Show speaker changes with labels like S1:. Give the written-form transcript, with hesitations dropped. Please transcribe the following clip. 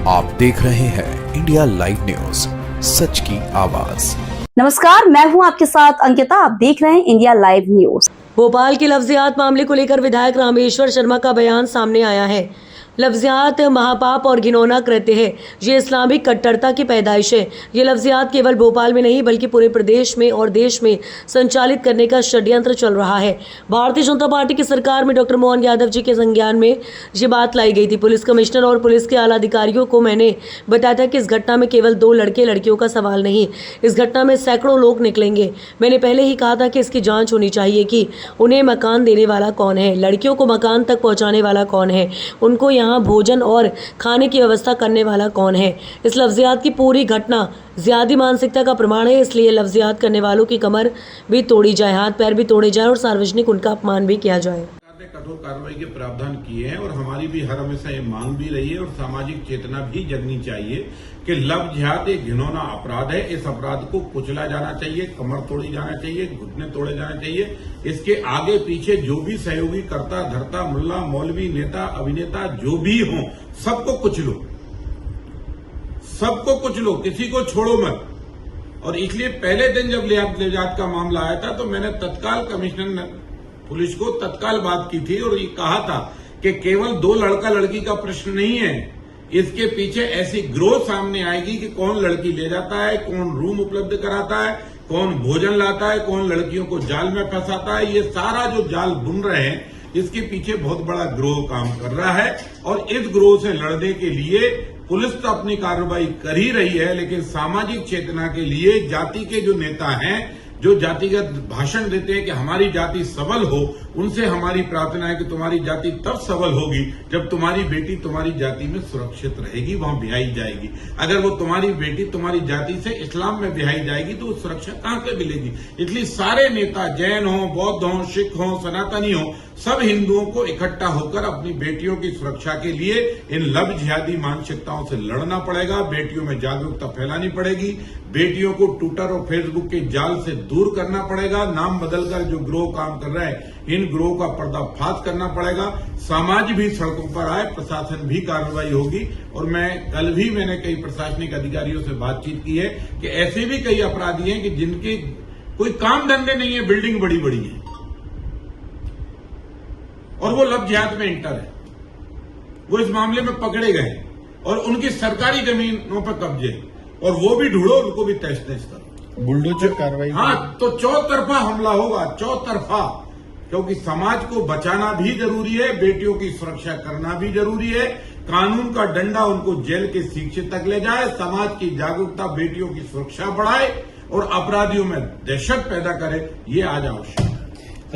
S1: आप देख रहे हैं इंडिया लाइव न्यूज, सच की आवाज।
S2: नमस्कार, मैं हूं आपके साथ अंकिता। आप देख रहे हैं इंडिया लाइव न्यूज।
S3: भोपाल के लफ्जियात मामले को लेकर विधायक रामेश्वर शर्मा का बयान सामने आया है। लफ्जियात महापाप और घिनौना कृत्य है। ये इस्लामिक कट्टरता की पैदाइश है। ये लफ्जियात केवल भोपाल में नहीं बल्कि पूरे प्रदेश में और देश में संचालित करने का षड्यंत्र चल रहा है। भारतीय जनता पार्टी की सरकार में डॉक्टर मोहन यादव जी के संज्ञान में ये बात लाई गई थी। पुलिस कमिश्नर और पुलिस के आला अधिकारियों को मैंने बताया था कि इस घटना में केवल 2 लड़के लड़कियों का सवाल नहीं, इस घटना में सैकड़ों लोग निकलेंगे। मैंने पहले ही कहा था कि इसकी जाँच होनी चाहिए कि उन्हें मकान देने वाला कौन है, लड़कियों को मकान तक पहुँचाने वाला कौन है, उनको यहाँ भोजन और खाने की व्यवस्था करने वाला कौन है। इस लफ्जियात की पूरी घटना ज्यादा मानसिकता का प्रमाण है। इसलिए लफ्जियात करने वालों की कमर भी तोड़ी जाए, हाथ पैर भी तोड़े जाए और सार्वजनिक उनका अपमान भी किया जाए।
S4: कठोर कार्रवाई के प्रावधान किए हैं और हमारी भी हर हमेशा ये मांग भी रही है और सामाजिक चेतना भी जगनी चाहिए कि लव जिहाद एक घिनौना अपराध है। इस अपराध को कुचला जाना चाहिए, कमर तोड़ी जाना चाहिए, घुटने तोड़े जाने चाहिए। इसके आगे पीछे जो भी सहयोगी करता धरता, मुल्ला, मौलवी, नेता, अभिनेता जो भी हों, सबको कुचलो, सबको कुचलो, किसी को छोड़ो मत। और इसलिए पहले दिन जब लियाकत का मामला आया था तो मैंने तत्काल कमिश्नर पुलिस को तत्काल बात की थी और ये कहा था कि केवल 2 लड़का लड़की का प्रश्न नहीं है, इसके पीछे ऐसी ग्रोथ सामने आएगी कि कौन लड़की ले जाता है, कौन रूम उपलब्ध कराता है, कौन भोजन लाता है, कौन लड़कियों को जाल में फंसाता है। ये सारा जो जाल बुन रहे हैं इसके पीछे बहुत बड़ा ग्रोह काम कर रहा है और इस ग्रोह से लड़ने के लिए पुलिस तो अपनी कार्रवाई कर ही रही है, लेकिन सामाजिक चेतना के लिए जाति के जो नेता हैं, जो जातिगत भाषण देते हैं कि हमारी जाति सबल हो, उनसे हमारी प्रार्थना है कि तुम्हारी जाति तब सबल होगी जब तुम्हारी बेटी तुम्हारी जाति में सुरक्षित रहेगी, वहां ब्याही जाएगी। अगर वो तुम्हारी बेटी तुम्हारी जाति से इस्लाम में ब्याही जाएगी तो सुरक्षा कहां से मिलेगी। इसलिए सारे नेता, जैन हो, बौद्ध हो, सिख हो, सनातनी हो, सब हिंदुओं को इकट्ठा होकर अपनी बेटियों की सुरक्षा के लिए इन लव जिहादी मानसिकताओं से लड़ना पड़ेगा। बेटियों में जागरूकता फैलानी पड़ेगी, बेटियों को ट्विटर और फेसबुक के जाल से दूर करना पड़ेगा। नाम बदलकर जो ग्रोह काम कर रहा है, इन ग्रोह का पर्दाफाश करना पड़ेगा। समाज भी सड़कों पर आए, प्रशासन भी कार्रवाई होगी। और मैंने कई प्रशासनिक अधिकारियों से बातचीत की है कि ऐसे भी कई अपराधी हैं कि जिनके कोई काम धंधे नहीं है, बिल्डिंग बड़ी बड़ी है और वो लव जिहाद में इंटर है। वो इस मामले में पकड़े गए और उनकी सरकारी जमीनों पर कब्जे, और वो भी ढूंढो, उनको भी तहस नहस करो,
S5: बुलडोजर कार्रवाई।
S4: हाँ, तो चौतरफा हमला होगा, चौतरफा, क्योंकि समाज को बचाना भी जरूरी है, बेटियों की सुरक्षा करना भी जरूरी है। कानून का डंडा उनको जेल के शिक्षे तक ले जाए, समाज की जागरूकता बेटियों की सुरक्षा बढ़ाए और अपराधियों में दहशत पैदा करे, ये आज आवश्यक है।